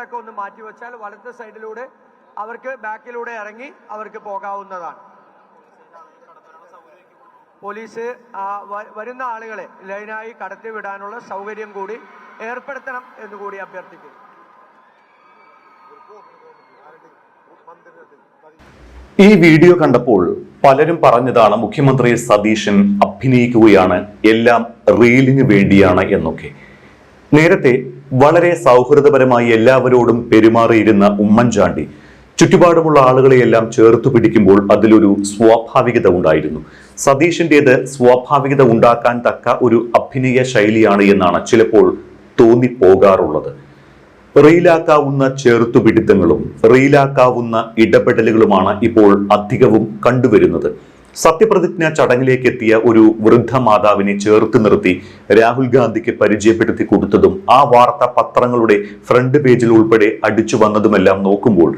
അടക്കം ഒന്ന് മാറ്റിവെച്ചാൽ വലത്തെ സൈഡിലൂടെ അവർക്ക് ബാക്കിലൂടെ ഇറങ്ങി അവർക്ക് പോകാവുന്നതാണ്. പോലീസ് വരുന്ന ആളുകളെ ലൈനായി കടത്തിവിടാനുള്ള സൗകര്യം കൂടി ഏർപ്പെടുത്തണം എന്നുകൂടി അഭ്യർത്ഥിക്കുന്നു. ഈ വീഡിയോ കണ്ടപ്പോൾ പലരും പറഞ്ഞതാണ് മുഖ്യമന്ത്രി സതീശൻ അഭിനയിക്കുകയാണ്, എല്ലാം റീലിന് വേണ്ടിയാണ് എന്നൊക്കെ. നേരത്തെ വളരെ സൗഹൃദപരമായി എല്ലാവരോടും പെരുമാറിയിരുന്ന ഉമ്മൻചാണ്ടി ചുറ്റുപാടുമുള്ള ആളുകളെയെല്ലാം ചേർത്തു പിടിക്കുമ്പോൾ അതിലൊരു സ്വാഭാവികത ഉണ്ടായിരുന്നു. സതീശന്റേത് സ്വാഭാവികത ഉണ്ടാക്കാൻ തക്ക ഒരു അഭിനയ ശൈലിയാണ് എന്നാണ് ചിലപ്പോൾ തോന്നിപ്പോകാറുള്ളത്. റീലാക്കാവുന്ന ചേർത്തുപിടുത്തങ്ങളും റീലാക്കാവുന്ന ഇടപെടലുകളുമാണ് ഇപ്പോൾ അധികവും കണ്ടുവരുന്നത്. സത്യപ്രതിജ്ഞ ചടങ്ങിലേക്ക് എത്തിയ ഒരു വൃദ്ധ മാതാവിനെ ചേർത്ത് നിർത്തി രാഹുൽ ഗാന്ധിക്ക് പരിചയപ്പെടുത്തി കൊടുത്തതും ആ വാർത്ത പത്രങ്ങളുടെ ഫ്രണ്ട് പേജിൽ ഉൾപ്പെടെ അടിച്ചു വന്നതുമെല്ലാം നോക്കുമ്പോൾ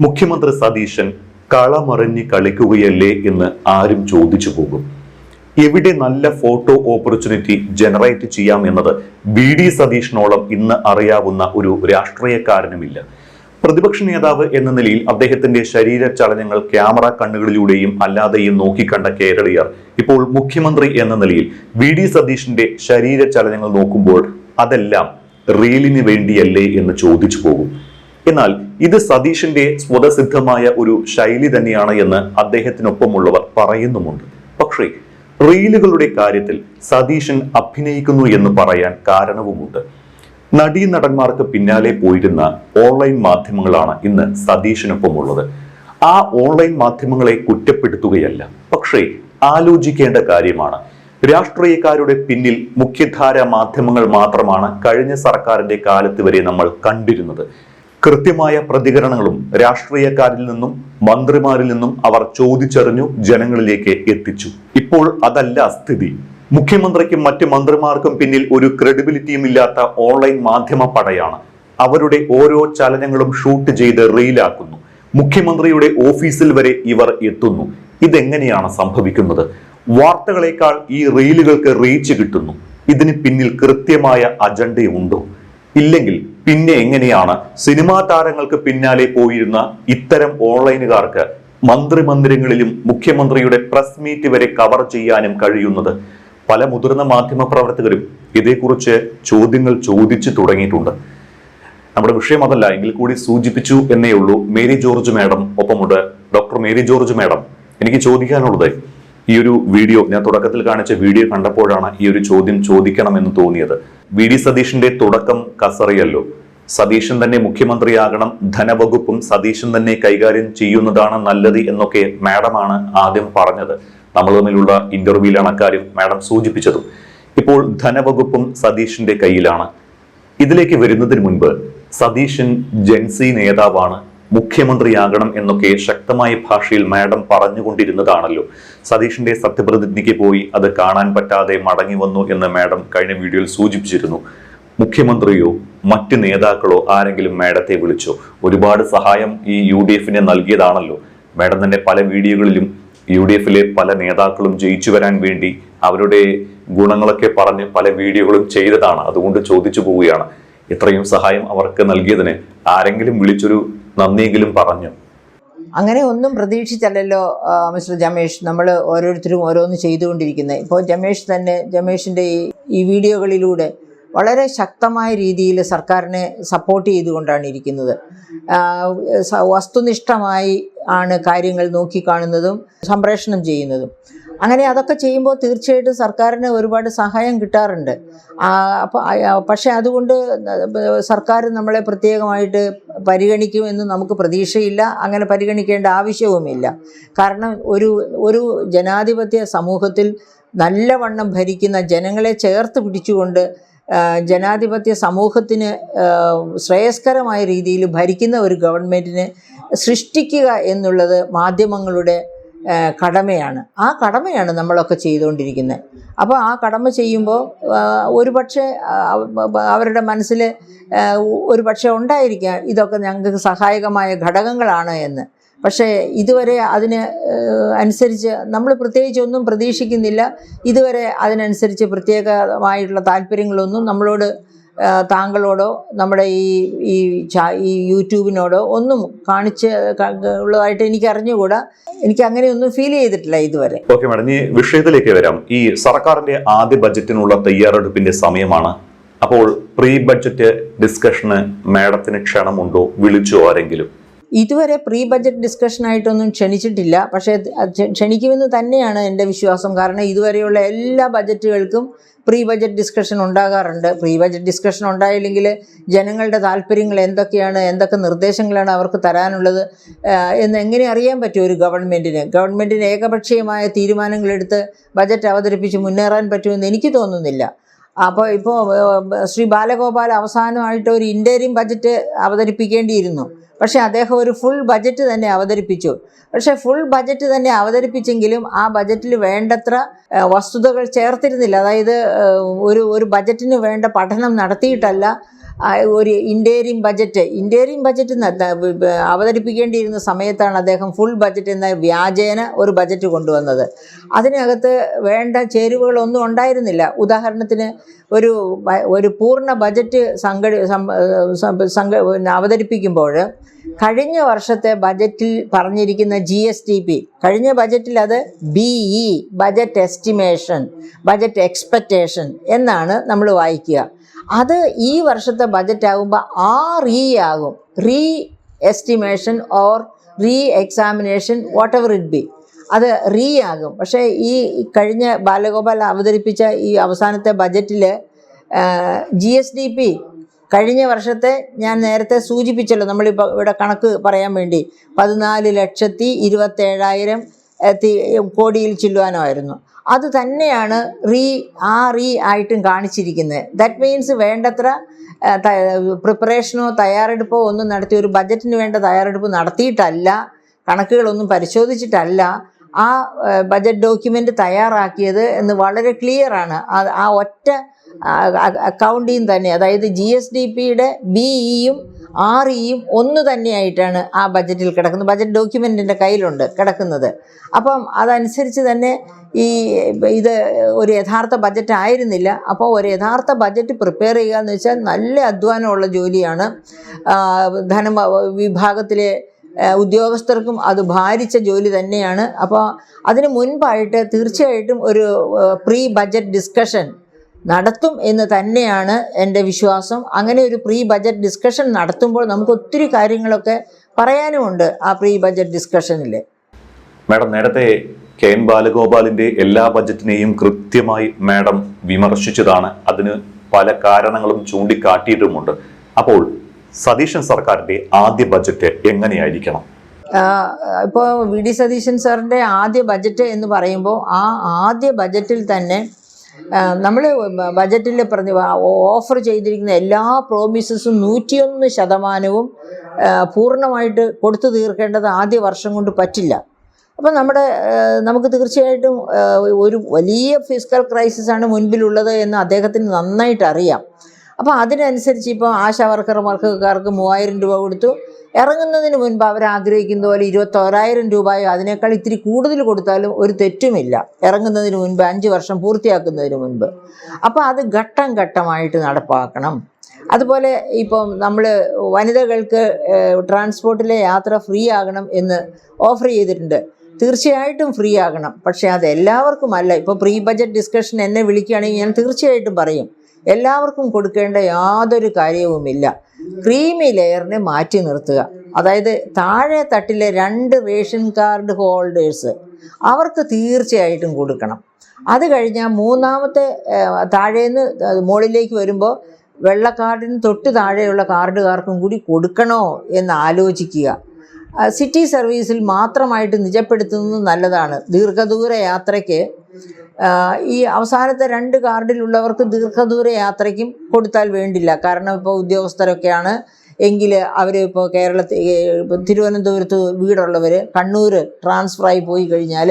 മുഖ്യമന്ത്രി സതീശൻ കളമറിഞ്ഞ് കളിക്കുകയല്ലേ എന്ന് ആരും ചോദിച്ചു പോകും. എവിടെ നല്ല ഫോട്ടോ ഓപ്പർച്യൂണിറ്റി ജനറേറ്റ് ചെയ്യാം എന്നത് VD സതീഷിനോളം ഇന്ന് അറിയാവുന്ന ഒരു രാഷ്ട്രീയക്കാരനുമില്ല. പ്രതിപക്ഷ നേതാവ് എന്ന നിലയിൽ അദ്ദേഹത്തിന്റെ ശരീര ചലനങ്ങൾ ക്യാമറ കണ്ണുകളിലൂടെയും അല്ലാതെയും നോക്കിക്കണ്ട കേരളീയർ ഇപ്പോൾ മുഖ്യമന്ത്രി എന്ന നിലയിൽ VD സതീഷിന്റെ ശരീര ചലനങ്ങൾ നോക്കുമ്പോൾ അതെല്ലാം റീലിന് വേണ്ടിയല്ലേ എന്ന് ചോദിച്ചു പോകും. എന്നാൽ ഇത് സതീഷിന്റെ സ്വതസിദ്ധമായ ഒരു ശൈലി തന്നെയാണ് എന്ന് അദ്ദേഹത്തിനൊപ്പമുള്ളവർ പറയുന്നുമുണ്ട്. പക്ഷേ റീലുകളുടെ കാര്യത്തിൽ സതീശൻ അഭിനയിക്കുന്നു എന്ന് പറയാൻ കാരണവുമുണ്ട്. നടീനടന്മാർക്ക് പിന്നാലെ പോയിരുന്ന ഓൺലൈൻ മാധ്യമങ്ങളാണ് ഇന്ന് സതീശനൊപ്പമുള്ളത്. ആ ഓൺലൈൻ മാധ്യമങ്ങളെ കുറ്റപ്പെടുത്തുകയല്ല, പക്ഷേ ആലോചിക്കേണ്ട കാര്യമാണ്. രാഷ്ട്രീയക്കാരുടെ പിന്നിൽ മുഖ്യധാര മാധ്യമങ്ങൾ മാത്രമാണ് കഴിഞ്ഞ സർക്കാരിന്റെ കാലത്ത് വരെ നമ്മൾ കണ്ടിരുന്നത്. കൃത്യമായ പ്രതികരണങ്ങളും രാഷ്ട്രീയക്കാരിൽ നിന്നും മന്ത്രിമാരിൽ നിന്നും അവർ ചോദിച്ചറിഞ്ഞു ജനങ്ങളിലേക്ക് എത്തിച്ചു. ഇപ്പോൾ അതല്ല സ്ഥിതി. മുഖ്യമന്ത്രിക്കും മറ്റ് മന്ത്രിമാർക്കും പിന്നിൽ ഒരു ക്രെഡിബിലിറ്റിയും ഇല്ലാത്ത ഓൺലൈൻ മാധ്യമ പടയാണ്. അവരുടെ ഓരോ ചലനങ്ങളും ഷൂട്ട് ചെയ്ത് റീലാക്കുന്നു. മുഖ്യമന്ത്രിയുടെ ഓഫീസിൽ വരെ ഇവർ എത്തുന്നു. ഇതെങ്ങനെയാണ് സംഭവിക്കുന്നത്? വാർത്തകളെക്കാൾ ഈ റീലുകൾക്ക് റീച്ച് കിട്ടുന്നു. ഇതിന് പിന്നിൽ കൃത്യമായ അജണ്ടയുണ്ടോ? ഇല്ലെങ്കിൽ പിന്നെ എങ്ങനെയാണ് സിനിമാ താരങ്ങൾക്ക് പിന്നാലെ പോയിരുന്ന ഇത്തരം ഓൺലൈനുകാർക്ക് മന്ത്രിമന്ദിരങ്ങളിലും മുഖ്യമന്ത്രിയുടെ പ്രസ് മീറ്റ് വരെ കവർ ചെയ്യാനും കഴിയുന്നത്? പല മുതിർന്ന മാധ്യമ പ്രവർത്തകരും ഇതേക്കുറിച്ച് ചോദ്യങ്ങൾ ചോദിച്ചു തുടങ്ങിയിട്ടുണ്ട്. നമ്മുടെ വിഷയം അതല്ല എങ്കിൽ കൂടി സൂചിപ്പിച്ചു എന്നേ ഉള്ളൂ. മേരി ജോർജ് മാഡം ഒപ്പമുണ്ട്. ഡോക്ടർ മേരി ജോർജ് മാഡം, എനിക്ക് ചോദിക്കാനുള്ളത്, ഈ ഒരു വീഡിയോ ഞാൻ തുടക്കത്തിൽ കാണിച്ച വീഡിയോ കണ്ടപ്പോഴാണ് ഈ ഒരു ചോദ്യം ചോദിക്കണമെന്ന് തോന്നിയത്. VD സതീഷിന്റെ തുടക്കം കസറിയല്ലോ. സതീശൻ തന്നെ മുഖ്യമന്ത്രിയാകണം, ധനവകുപ്പും സതീശൻ തന്നെ കൈകാര്യം ചെയ്യുന്നതാണ് നല്ലത് എന്നൊക്കെ മാഡമാണ് ആദ്യം പറഞ്ഞത്. നമ്മൾ തമ്മിലുള്ള ഇന്റർവ്യൂവിലാണ് അക്കാര്യം മാഡം സൂചിപ്പിച്ചതും. ഇപ്പോൾ ധനവകുപ്പും സതീഷിന്റെ കയ്യിലാണ്. ഇതിലേക്ക് വരുന്നതിന് മുൻപ് സതീശൻ ജെൻസി നേതാവാണ്, മുഖ്യമന്ത്രിയാകണം എന്നൊക്കെ ശക്തമായ ഭാഷയിൽ മാഡം പറഞ്ഞുകൊണ്ടിരുന്നതാണല്ലോ. സതീഷിന്റെ സത്യപ്രതിജ്ഞയ്ക്ക് പോയി അത് കാണാൻ പറ്റാതെ മടങ്ങി വന്നു എന്ന് മാഡം കഴിഞ്ഞ വീഡിയോയിൽ സൂചിപ്പിച്ചിരുന്നു. മുഖ്യമന്ത്രിയോ മറ്റ് നേതാക്കളോ ആരെങ്കിലും മാഡത്തെ വിളിച്ചോ? ഒരുപാട് സഹായം ഈ UDF നൽകിയതാണല്ലോ. മാഡം തന്നെ പല വീഡിയോകളിലും UDF പല നേതാക്കളും ജയിച്ചു വരാൻ വേണ്ടി അവരുടെ ഗുണങ്ങളൊക്കെ പറഞ്ഞ് പല വീഡിയോകളും ചെയ്തതാണ്. അതുകൊണ്ട് ചോദിച്ചു പോവുകയാണ്, ഇത്രയും സഹായം അവർക്ക് നൽകിയതിന് ആരെങ്കിലും വിളിച്ചൊരു നന്ദിയെങ്കിലും പറഞ്ഞു? അങ്ങനെ ഒന്നും പ്രതീക്ഷിച്ചല്ലല്ലോ മിസ്റ്റർ ജമേഷ് നമ്മൾ ഓരോരുത്തരും ഓരോന്ന് ചെയ്തുകൊണ്ടിരിക്കുന്നത്. ഇപ്പോൾ ജമേഷിൻ്റെ ഈ വീഡിയോകളിലൂടെ വളരെ ശക്തമായ രീതിയിൽ സർക്കാരിനെ സപ്പോർട്ട് ചെയ്തുകൊണ്ടാണ് ഇരിക്കുന്നത്. വസ്തുനിഷ്ഠമായി ആണ് കാര്യങ്ങൾ നോക്കിക്കാണുന്നതും സംപ്രേഷണം ചെയ്യുന്നതും. അങ്ങനെ അതൊക്കെ ചെയ്യുമ്പോൾ തീർച്ചയായിട്ടും സർക്കാരിന് ഒരുപാട് സഹായം കിട്ടാറുണ്ട്. പക്ഷേ അതുകൊണ്ട് സർക്കാർ നമ്മളെ പ്രത്യേകമായിട്ട് പരിഗണിക്കുമെന്ന് നമുക്ക് പ്രതീക്ഷയില്ല. അങ്ങനെ പരിഗണിക്കേണ്ട ആവശ്യവുമില്ല. കാരണം ഒരു ജനാധിപത്യ സമൂഹത്തിൽ നല്ലവണ്ണം ഭരിക്കുന്ന ജനങ്ങളെ ചേർത്ത് പിടിച്ചുകൊണ്ട് ജനാധിപത്യ സമൂഹത്തിന് ശ്രേയസ്കരമായ രീതിയിൽ ഭരിക്കുന്ന ഒരു ഗവൺമെൻറ്റിനെ സൃഷ്ടിക്കുക എന്നുള്ളത് മാധ്യമങ്ങളുടെ കടമയാണ്. ആ കടമയാണ് നമ്മളൊക്കെ ചെയ്തുകൊണ്ടിരിക്കുന്നത്. അപ്പോൾ ആ കടമ ചെയ്യുമ്പോൾ ഒരുപക്ഷെ അവരുടെ മനസ്സിൽ ഒരുപക്ഷെ ഉണ്ടായിരിക്കാം ഇതൊക്കെ ഞങ്ങൾക്ക് സഹായകമായ ഘടകങ്ങളാണ് എന്ന്. പക്ഷേ ഇതുവരെ അതിന് അനുസരിച്ച് നമ്മൾ പ്രത്യേകിച്ച് ഒന്നും പ്രതീക്ഷിക്കുന്നില്ല. ഇതുവരെ അതിനനുസരിച്ച് പ്രത്യേകമായിട്ടുള്ള താല്പര്യങ്ങളൊന്നും നമ്മളോട് താങ്കളോടോ നമ്മുടെ ഈ യൂട്യൂബിനോടോ ഒന്നും ഉള്ളതായിട്ട് എനിക്ക് അറിഞ്ഞുകൂടാ. എനിക്ക് അങ്ങനെയൊന്നും ഫീൽ ചെയ്തിട്ടില്ല ഇതുവരെ. ഓക്കെ മാഡം, ഈ വിഷയത്തിലേക്ക് വരാം. ഈ സർക്കാരിന്റെ ആദ്യ ബജറ്റിനുള്ള തയ്യാറെടുപ്പിന്റെ സമയമാണ്. അപ്പോൾ പ്രീ ബഡ്ജറ്റ് ഡിസ്കഷന് മാഡത്തിന് ക്ഷണമുണ്ടോ? വിളിച്ചോ ആരെങ്കിലും? ഇതുവരെ പ്രീ ബഡ്ജറ്റ് ഡിസ്കഷനായിട്ടൊന്നും ക്ഷണിച്ചിട്ടില്ല. പക്ഷേ ക്ഷണിക്കുമെന്ന് തന്നെയാണ് എൻ്റെ വിശ്വാസം. കാരണം ഇതുവരെയുള്ള എല്ലാ ബജറ്റുകൾക്കും പ്രീ ബഡ്ജറ്റ് ഡിസ്കഷൻ ഉണ്ടാകാറുണ്ട്. പ്രീ ബഡ്ജറ്റ് ഡിസ്കഷൻ ഉണ്ടായില്ലെങ്കിൽ ജനങ്ങളുടെ താല്പര്യങ്ങൾ എന്തൊക്കെയാണ്, എന്തൊക്കെ നിർദ്ദേശങ്ങളാണ് അവർക്ക് തരാനുള്ളത് എന്ന് എങ്ങനെ അറിയാൻ പറ്റും ഒരു ഗവൺമെൻറ്റിന് ഏകപക്ഷീയമായ തീരുമാനങ്ങളെടുത്ത് ബജറ്റ് അവതരിപ്പിച്ച് മുന്നേറാൻ പറ്റുമെന്ന് എനിക്ക് തോന്നുന്നില്ല. അപ്പോൾ ഇപ്പോൾ ശ്രീ ബാലഗോപാൽ അവസാനമായിട്ട് ഒരു ഇൻറ്റേരിയം ബജറ്റ് അവതരിപ്പിക്കേണ്ടിയിരുന്നു. പക്ഷേ അദ്ദേഹം ഒരു ഫുൾ ബജറ്റ് തന്നെ അവതരിപ്പിച്ചു. പക്ഷേ ഫുൾ ബജറ്റ് തന്നെ അവതരിപ്പിച്ചെങ്കിലും ആ ബജറ്റിൽ വേണ്ടത്ര വസ്തുതകൾ ചേർത്തിരുന്നില്ല. അതായത് ഒരു ബജറ്റിന് വേണ്ട പഠനം നടത്തിയിട്ടല്ല ഒരു ഇൻറ്റേരിയം ബജറ്റ് അവതരിപ്പിക്കേണ്ടിയിരുന്ന സമയത്താണ് അദ്ദേഹം ഫുൾ ബജറ്റ് എന്ന വ്യാജേന ഒരു ബജറ്റ് കൊണ്ടുവന്നത്. അതിനകത്ത് വേണ്ട ചേരുവകളൊന്നും ഉണ്ടായിരുന്നില്ല. ഉദാഹരണത്തിന് ഒരു പൂർണ്ണ ബജറ്റ് അവതരിപ്പിക്കുമ്പോൾ കഴിഞ്ഞ വർഷത്തെ ബജറ്റിൽ പറഞ്ഞിരിക്കുന്ന GSTP, കഴിഞ്ഞ ബജറ്റിൽ അത് BE budget estimation, budget expectation എന്നാണ് നമ്മൾ വായിക്കുക. അത് ഈ വർഷത്തെ ബജറ്റ് ആകുമ്പോൾ RE ആകും, re estimation or re examination, what ever it be, അത് റീ ആകും. പക്ഷേ ഈ കഴിഞ്ഞ ബാലഗോപാൽ അവതരിപ്പിച്ച ഈ അവസാനത്തെ ബജറ്റിൽ GSDP കഴിഞ്ഞ വർഷത്തെ ഞാൻ നേരത്തെ സൂചിപ്പിച്ചല്ലോ, നമ്മളിപ്പോൾ ഇവിടെ കണക്ക് പറയാൻ വേണ്ടി 14,27,000 കോടിയിൽ ചെല്ലുവാനായിരുന്നു. അത് തന്നെയാണ് റീ ആയിട്ടും കാണിച്ചിരിക്കുന്നത്. ദാറ്റ് മീൻസ് വേണ്ടത്ര പ്രിപ്പറേഷനോ തയ്യാറെടുപ്പോ ഒന്നും നടത്തി, ഒരു ബജറ്റിന് വേണ്ട തയ്യാറെടുപ്പ് നടത്തിയിട്ടല്ല, കണക്കുകളൊന്നും പരിശോധിച്ചിട്ടല്ല ആ ബജറ്റ് ഡോക്യുമെൻ്റ് തയ്യാറാക്കിയത് എന്ന് വളരെ ക്ലിയറാണ്. ആ ഒറ്റ അക്കൗണ്ടിൽ തന്നെ, അതായത് GSDPയുടെ BEയും REയും ഒന്ന് തന്നെയായിട്ടാണ് ആ ബജറ്റിൽ കിടക്കുന്നത്, ബജറ്റ് ഡോക്യുമെൻറ്റിൻ്റെ കയ്യിലുണ്ട് കിടക്കുന്നത്. അപ്പം അതനുസരിച്ച് തന്നെ ഇത് ഒരു യഥാർത്ഥ ബജറ്റ് ആയിരുന്നില്ല. അപ്പോൾ ഒരു യഥാർത്ഥ ബജറ്റ് പ്രിപ്പയർ ചെയ്യുക എന്ന് വെച്ചാൽ നല്ല അധ്വാനമുള്ള ജോലിയാണ്. വിഭാഗത്തിലെ ഉദ്യോഗസ്ഥർക്കും അത് ഭാരിച്ച ജോലി തന്നെയാണ്. അപ്പോൾ അതിന് മുൻപായിട്ട് തീർച്ചയായിട്ടും ഒരു പ്രീ ബജറ്റ് ഡിസ്കഷൻ നടത്തും എന്ന് തന്നെയാണ് എൻ്റെ വിശ്വാസം. അങ്ങനെ ഒരു പ്രീ ബജറ്റ് ഡിസ്കഷൻ നടത്തുമ്പോൾ നമുക്ക് ഒത്തിരി കാര്യങ്ങളൊക്കെ പറയാനുമുണ്ട് ആ പ്രീ ബജറ്റ് ഡിസ്കഷനിൽ. മാഡം, നേരത്തെ KN ബാലഗോപാലിന്റെ എല്ലാ ബജറ്റിനെയും കൃത്യമായി മാഡം വിമർശിച്ചതാണ്. അതിന് പല കാരണങ്ങളും ചൂണ്ടിക്കാട്ടിയിട്ടുമുണ്ട്. അപ്പോൾ സതീശൻ സർക്കാരിന്റെ ആദ്യ ബജറ്റ് എങ്ങനെയായിരിക്കണം? ഇപ്പോൾ VD സതീശൻ സാറിൻ്റെ ആദ്യ ബജറ്റ് എന്ന് പറയുമ്പോൾ ആ ആദ്യ ബജറ്റിൽ തന്നെ നമ്മൾ ബജറ്റിൽ ഓഫർ ചെയ്തിരിക്കുന്ന എല്ലാ പ്രോമിസസും 101% പൂർണ്ണമായിട്ട് കൊടുത്തു തീർക്കേണ്ടത് ആദ്യ വർഷം കൊണ്ട് പറ്റില്ല. അപ്പം നമുക്ക് തീർച്ചയായിട്ടും ഒരു വലിയ ഫിസ്ക്കൽ ക്രൈസിസാണ് മുൻപിലുള്ളത് എന്ന് അദ്ദേഹത്തിന് നന്നായിട്ട് അറിയാം. അപ്പോൾ അതിനനുസരിച്ച് ഇപ്പോൾ ആശാവർക്കർമാർക്ക് 3000 രൂപ കൊടുത്തു. ഇറങ്ങുന്നതിന് മുൻപ് അവർ ആഗ്രഹിക്കുന്ന പോലെ 21,000 രൂപയോ അതിനേക്കാൾ ഇത്തിരി കൂടുതൽ കൊടുത്താലും ഒരു തെറ്റുമില്ല, ഇറങ്ങുന്നതിന് മുൻപ് 5 വർഷം പൂർത്തിയാക്കുന്നതിന് മുൻപ്. അപ്പോൾ അത് ഘട്ടം ഘട്ടമായിട്ട് നടപ്പാക്കണം. അതുപോലെ ഇപ്പം നമ്മൾ വനിതകൾക്ക് ട്രാൻസ്പോർട്ടിലെ യാത്ര ഫ്രീ ആകണം എന്ന് ഓഫർ ചെയ്തിട്ടുണ്ട്. തീർച്ചയായിട്ടും ഫ്രീ ആകണം. പക്ഷേ അത് എല്ലാവർക്കുമല്ല. ഇപ്പോൾ പ്രീ ബജറ്റ് ഡിസ്കഷൻ എന്നെ വിളിക്കുകയാണെങ്കിൽ ഞാൻ തീർച്ചയായിട്ടും പറയും എല്ലാവർക്കും കൊടുക്കേണ്ട യാതൊരു കാര്യവുമില്ല. ക്രീമി ലെയറിനെ മാറ്റി നിർത്തുക. അതായത് താഴെ തട്ടിലെ 2 റേഷൻ കാർഡ് ഹോൾഡേഴ്സ് അവർക്ക് തീർച്ചയായിട്ടും കൊടുക്കണം. അത് കഴിഞ്ഞാൽ മൂന്നാമത്തെ താഴേന്ന് മുകളിലേക്ക് വരുമ്പോൾ വെള്ള കാർഡിന് തൊട്ട് താഴെയുള്ള കാർഡുകാർക്കും കൂടി കൊടുക്കണോ എന്ന് ആലോചിക്കുക. സിറ്റി സർവീസിൽ മാത്രമായിട്ട് നിജപ്പെടുത്തുന്നത് നല്ലതാണ്. ദീർഘദൂര യാത്രയ്ക്ക് ഈ അവസാനത്തെ 2 കാർഡിലുള്ളവർക്ക് ദീർഘദൂര യാത്രയ്ക്കും കൊടുത്താൽ വേണ്ടില്ല. കാരണം ഇപ്പോൾ ഉദ്യോഗസ്ഥരൊക്കെയാണ് എങ്കിൽ അവർ ഇപ്പോൾ തിരുവനന്തപുരത്ത് വീടുള്ളവർ കണ്ണൂർ ട്രാൻസ്ഫറായി പോയി കഴിഞ്ഞാൽ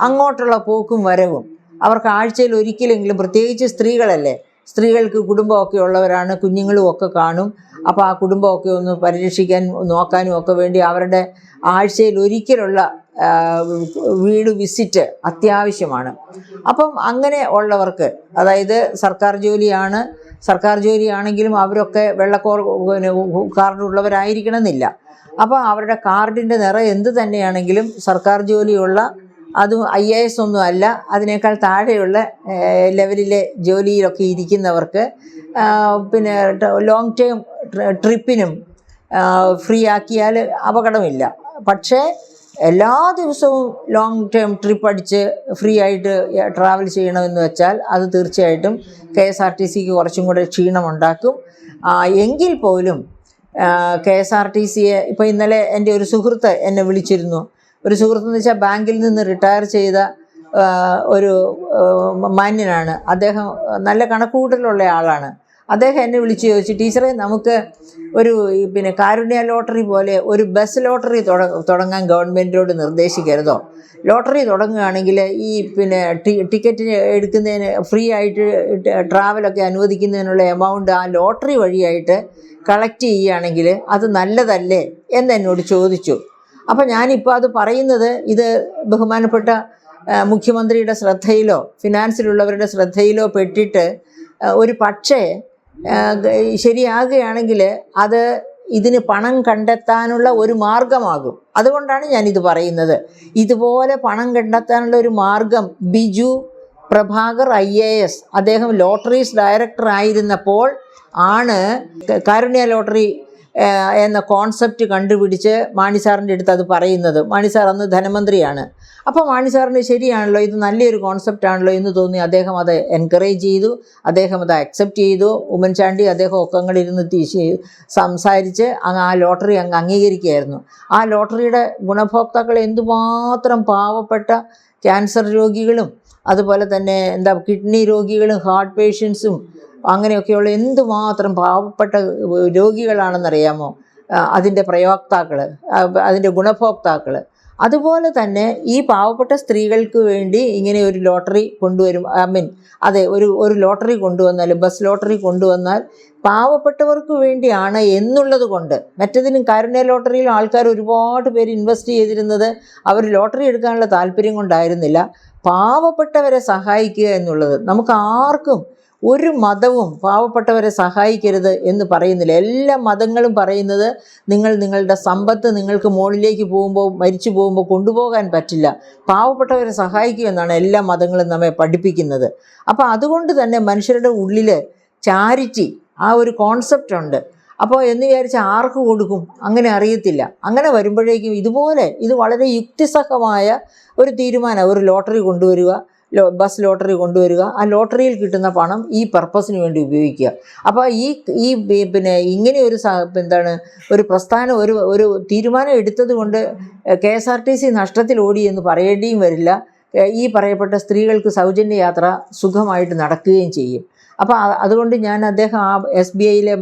അങ്ങോട്ടുള്ള പോക്കും വരവും അവർക്ക് ആഴ്ചയിൽ ഒരിക്കലെങ്കിലും, പ്രത്യേകിച്ച് സ്ത്രീകളല്ലേ, സ്ത്രീകൾക്ക് കുടുംബമൊക്കെ ഉള്ളവരാണ്, കുഞ്ഞുങ്ങളും ഒക്കെ കാണും. അപ്പോൾ ആ കുടുംബമൊക്കെ ഒന്ന് പരിരക്ഷിക്കാൻ നോക്കാനും ഒക്കെ വേണ്ടി അവരുടെ ആഴ്ചയിൽ ഒരിക്കലുള്ള വീട് വിസിറ്റ് അത്യാവശ്യമാണ്. അപ്പം അങ്ങനെ ഉള്ളവർക്ക്, അതായത് സർക്കാർ ജോലിയാണ്, സർക്കാർ ജോലിയാണെങ്കിലും അവരൊക്കെ കാർഡുള്ളവരായിരിക്കണമെന്നില്ല. അപ്പോൾ അവരുടെ കാർഡിൻ്റെ നിറം എന്ത് തന്നെയാണെങ്കിലും സർക്കാർ ജോലിയുള്ള, അതും IAS ഒന്നും അല്ല, അതിനേക്കാൾ താഴെയുള്ള ലെവലിലെ ജോലിയിലൊക്കെ ഇരിക്കുന്നവർക്ക് പിന്നെ ലോങ് ടേം ട്രിപ്പിനും ഫ്രീ ആക്കിയാൽ അപകടമില്ല. പക്ഷേ എല്ലാ ദിവസവും ലോങ് ടേം ട്രിപ്പ് അടിച്ച് ഫ്രീ ആയിട്ട് ട്രാവൽ ചെയ്യണമെന്ന് വെച്ചാൽ അത് തീർച്ചയായിട്ടും KSRTCക്ക് കുറച്ചും കൂടെ ക്ഷീണമുണ്ടാക്കും. എങ്കിൽ പോലും KSRTCയെ ഇപ്പോൾ ഇന്നലെ എൻ്റെ ഒരു സുഹൃത്ത് എന്നെ വിളിച്ചിരുന്നു. ഒരു സുഹൃത്തെന്ന് വെച്ചാൽ ബാങ്കിൽ നിന്ന് റിട്ടയർ ചെയ്ത ഒരു മാന്യനാണ് അദ്ദേഹം, നല്ല കണക്കുകൂട്ടലുള്ള ആളാണ്. അദ്ദേഹം എന്നെ വിളിച്ച് ചോദിച്ചു, ടീച്ചറെ നമുക്ക് ഒരു പിന്നെ കാരുണ്യ ലോട്ടറി പോലെ ഒരു ബസ് ലോട്ടറി തുടങ്ങാൻ ഗവൺമെൻറ്റിനോട് നിർദ്ദേശിക്കരുതോ? ലോട്ടറി തുടങ്ങുകയാണെങ്കിൽ ഈ പിന്നെ ടിക്കറ്റ് എടുക്കുന്നതിന് ഫ്രീ ആയിട്ട് ട്രാവലൊക്കെ അനുവദിക്കുന്നതിനുള്ള എമൗണ്ട് ആ ലോട്ടറി വഴിയായിട്ട് കളക്ട് ചെയ്യുകയാണെങ്കിൽ അത് നല്ലതല്ലേ എന്നോട് ചോദിച്ചു. അപ്പോൾ ഞാനിപ്പോൾ അത് പറയുന്നത് ഇത് ബഹുമാനപ്പെട്ട മുഖ്യമന്ത്രിയുടെ ശ്രദ്ധയിലോ ഫിനാൻസിലുള്ളവരുടെ ശ്രദ്ധയിലോ പെട്ടിട്ട് ഒരു പക്ഷേ ശരിയാകുകയാണെങ്കിൽ അത് ഇതിന് പണം കണ്ടെത്താനുള്ള ഒരു മാർഗമാകും. അതുകൊണ്ടാണ് ഞാനിത് പറയുന്നത്. ഇതുപോലെ പണം കണ്ടെത്താനുള്ള ഒരു മാർഗം ബിജു പ്രഭാകർ IAS അദ്ദേഹം ലോട്ടറീസ് ഡയറക്ടർ ആയിരുന്നപ്പോൾ ആണ് കാരുണ്യ ലോട്ടറി എന്ന കോൺസെപ്റ്റ് കണ്ടുപിടിച്ച് മാണി സാറിൻ്റെ അടുത്ത് അത് പറയുന്നത്. മാണി സാർ അന്ന് ധനമന്ത്രിയാണ്. അപ്പോൾ മാണി സാറിന് ശരിയാണല്ലോ, ഇത് നല്ലൊരു കോൺസെപ്റ്റാണല്ലോ എന്ന് തോന്നി അദ്ദേഹം അത് എൻകറേജ് ചെയ്തു, അദ്ദേഹം അത് അക്സെപ്റ്റ് ചെയ്തു. ഉമ്മൻചാണ്ടി അദ്ദേഹം ഒക്കങ്ങളിരുന്ന് സംസാരിച്ച് ആ ലോട്ടറി അംഗീകരിക്കുകയായിരുന്നു. ആ ലോട്ടറിയുടെ ഗുണഭോക്താക്കൾ എന്തുമാത്രം പാവപ്പെട്ട ക്യാൻസർ രോഗികളും അതുപോലെ തന്നെ കിഡ്നി രോഗികളും ഹാർട്ട് പേഷ്യൻസും അങ്ങനെയൊക്കെയുള്ള എന്തുമാത്രം പാവപ്പെട്ട രോഗികളാണെന്നറിയാമോ അതിൻ്റെ പ്രയോക്താക്കൾ, അതിൻ്റെ ഗുണഭോക്താക്കൾ. അതുപോലെ തന്നെ ഈ പാവപ്പെട്ട സ്ത്രീകൾക്ക് വേണ്ടി ഇങ്ങനെ ഒരു ലോട്ടറി കൊണ്ടുവരും, ഒരു ലോട്ടറി കൊണ്ടുവന്നാൽ, ബസ് ലോട്ടറി കൊണ്ടുവന്നാൽ പാവപ്പെട്ടവർക്ക് വേണ്ടിയാണ് എന്നുള്ളത് കൊണ്ട്. മറ്റേതിനും കാരുണ്യ ലോട്ടറിയിലും ആൾക്കാർ ഒരുപാട് പേര് ഇൻവെസ്റ്റ് ചെയ്തിരുന്നത് അവർ ലോട്ടറി എടുക്കാനുള്ള താല്പര്യം കൊണ്ടായിരുന്നില്ല, പാവപ്പെട്ടവരെ സഹായിക്കുക എന്നുള്ളത്. നമുക്ക് ആർക്കും ഒരു മതവും പാവപ്പെട്ടവരെ സഹായിക്കരുത് എന്ന് പറയുന്നില്ല. എല്ലാ മതങ്ങളും പറയുന്നത് നിങ്ങളുടെ സമ്പത്ത് നിങ്ങൾക്ക് മുകളിലേക്ക് പോകുമ്പോൾ, മരിച്ചു പോകുമ്പോൾ കൊണ്ടുപോകാൻ പറ്റില്ല, പാവപ്പെട്ടവരെ സഹായിക്കുക എന്നാണ് എല്ലാ മതങ്ങളും നമ്മെ പഠിപ്പിക്കുന്നത്. അപ്പോൾ അതുകൊണ്ട് തന്നെ മനുഷ്യരുടെ ഉള്ളിൽ ചാരിറ്റി ആ ഒരു കോൺസെപ്റ്റ് ഉണ്ട്. അപ്പോൾ എന്ന് വിചാരിച്ചാൽ ആർക്ക് കൊടുക്കും? അങ്ങനെ അറിയത്തില്ല. അങ്ങനെ വരുമ്പോഴേക്കും ഇത് വളരെ യുക്തിസഹമായ ഒരു തീരുമാനം. ഒരു ലോട്ടറി കൊണ്ടുവരിക, ബസ് ലോട്ടറി കൊണ്ടുവരിക, ആ ലോട്ടറിയിൽ കിട്ടുന്ന പണം ഈ പർപ്പസിന് വേണ്ടി ഉപയോഗിക്കുക. അപ്പോൾ ഈ പിന്നെ ഇങ്ങനെ ഒരു പ്രസ്ഥാനം ഒരു തീരുമാനം എടുത്തത് കൊണ്ട് KSRTC നഷ്ടത്തിൽ ഓടി എന്ന് പറയേണ്ടിയും വരില്ല. ഈ പറയപ്പെട്ട സ്ത്രീകൾക്ക് സൗജന്യ യാത്ര സുഖമായിട്ട് നടക്കുകയും ചെയ്യും. അപ്പോൾ അതുകൊണ്ട് ഞാൻ അദ്ദേഹം ആ SBIയിലെ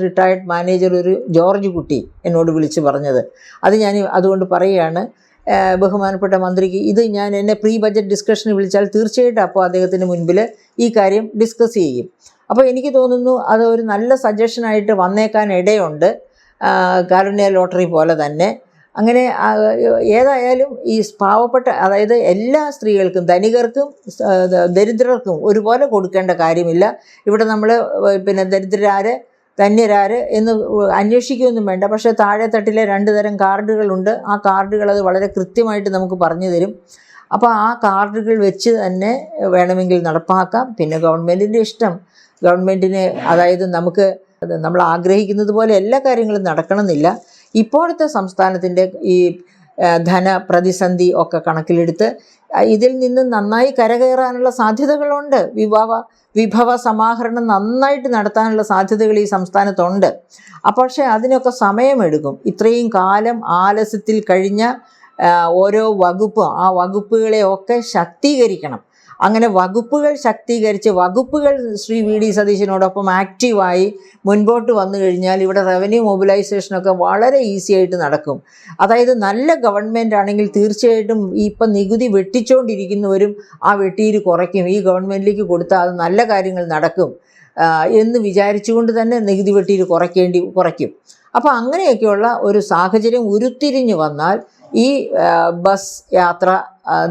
റിട്ടയർഡ് മാനേജർ ഒരു ജോർജ് കുട്ടി എന്നോട് വിളിച്ച് പറഞ്ഞത് അത് ഞാൻ അതുകൊണ്ട് പറയുകയാണ്. ബഹുമാനപ്പെട്ട മന്ത്രിക്ക് ഇത് എന്നെ പ്രീ ബജറ്റ് ഡിസ്കഷന് വിളിച്ചാൽ തീർച്ചയായിട്ടും അപ്പോൾ അദ്ദേഹത്തിന് മുൻപിൽ ഈ കാര്യം ഡിസ്കസ് ചെയ്യും. അപ്പോൾ എനിക്ക് തോന്നുന്നു അത് ഒരു നല്ല സജഷനായിട്ട് വന്നേക്കാൻ ഇടയുണ്ട്, കാരുണ്യ ലോട്ടറി പോലെ തന്നെ. അങ്ങനെ ഏതായാലും ഈ പാവപ്പെട്ട, അതായത് എല്ലാ സ്ത്രീകൾക്കും, ധനികർക്കും ദരിദ്രർക്കും ഒരുപോലെ കൊടുക്കേണ്ട കാര്യമില്ല. ഇവിടെ നമ്മൾ ദരിദ്രരാര് ധന്യരാര് എന്ന് അന്വേഷിക്കുകയൊന്നും വേണ്ട. പക്ഷേ താഴെ തട്ടിലെ 2 തരം കാർഡുകളുണ്ട്. ആ കാർഡുകൾ അത് വളരെ കൃത്യമായിട്ട് നമുക്ക് പറഞ്ഞു തരും. അപ്പോൾ ആ കാർഡുകൾ വെച്ച് തന്നെ വേണമെങ്കിൽ നടപ്പാക്കാം. പിന്നെ ഗവൺമെൻറ്റിൻ്റെ ഇഷ്ടം. ഗവൺമെൻറ്റിന് അതായത് നമ്മൾ ആഗ്രഹിക്കുന്നത് പോലെ എല്ലാ കാര്യങ്ങളും നടക്കണമെന്നില്ല. ഇപ്പോഴത്തെ സംസ്ഥാനത്തിൻ്റെ ഈ ധനപ്രതിസന്ധി ഒക്കെ കണക്കിലെടുത്ത് ഇതിൽ നിന്ന് നന്നായി കരകയറാനുള്ള സാധ്യതകളുണ്ട്. വിഭവ സമാഹരണം നന്നായിട്ട് നടത്താനുള്ള സാധ്യതകൾ ഈ സംസ്ഥാനത്തുണ്ട്. പക്ഷേ അതിനൊക്കെ സമയമെടുക്കും. ഇത്രയും കാലം ആലസ്യത്തിൽ കഴിഞ്ഞ ഓരോ വകുപ്പും ആ വകുപ്പുകളെയൊക്കെ ശാക്തീകരിക്കണം. അങ്ങനെ വകുപ്പുകൾ ശാക്തീകരിച്ച് വകുപ്പുകൾ ശ്രീ VD സതീശനോടൊപ്പം ആക്റ്റീവായി മുൻപോട്ട് വന്നു കഴിഞ്ഞാൽ ഇവിടെ റവന്യൂ മൊബിലൈസേഷനൊക്കെ വളരെ ഈസി ആയിട്ട് നടക്കും. അതായത് നല്ല ഗവൺമെൻറ് ആണെങ്കിൽ തീർച്ചയായിട്ടും ഇപ്പം നികുതി വെട്ടിച്ചുകൊണ്ടിരിക്കുന്നവരും ആ വെട്ടിയിൽ കുറയ്ക്കും. ഈ ഗവൺമെൻറ്റിലേക്ക് കൊടുത്താൽ അത് നല്ല കാര്യങ്ങൾ നടക്കും എന്ന് വിചാരിച്ചുകൊണ്ട് തന്നെ നികുതി വെട്ടിയിൽ കുറയ്ക്കും. അപ്പോൾ അങ്ങനെയൊക്കെയുള്ള ഒരു സാഹചര്യം ഉരുത്തിരിഞ്ഞു വന്നാൽ ഈ ബസ് യാത്ര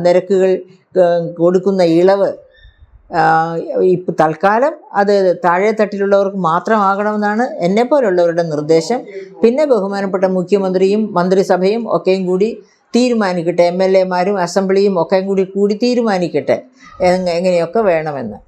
നിരക്കുകൾ കൊടുക്കുന്ന ഇളവ് ഇപ്പം തൽക്കാലം അത് താഴെ തട്ടിലുള്ളവർക്ക് മാത്രമാകണമെന്നാണ് എന്നെപ്പോലുള്ളവരുടെ നിർദ്ദേശം. പിന്നെ ബഹുമാനപ്പെട്ട മുഖ്യമന്ത്രിയും മന്ത്രിസഭയും ഒക്കെയും കൂടി തീരുമാനിക്കട്ടെ, MLA മാരും അസംബ്ലിയും ഒക്കെ കൂടി തീരുമാനിക്കട്ടെ എങ്ങനെയൊക്കെ വേണമെന്ന്.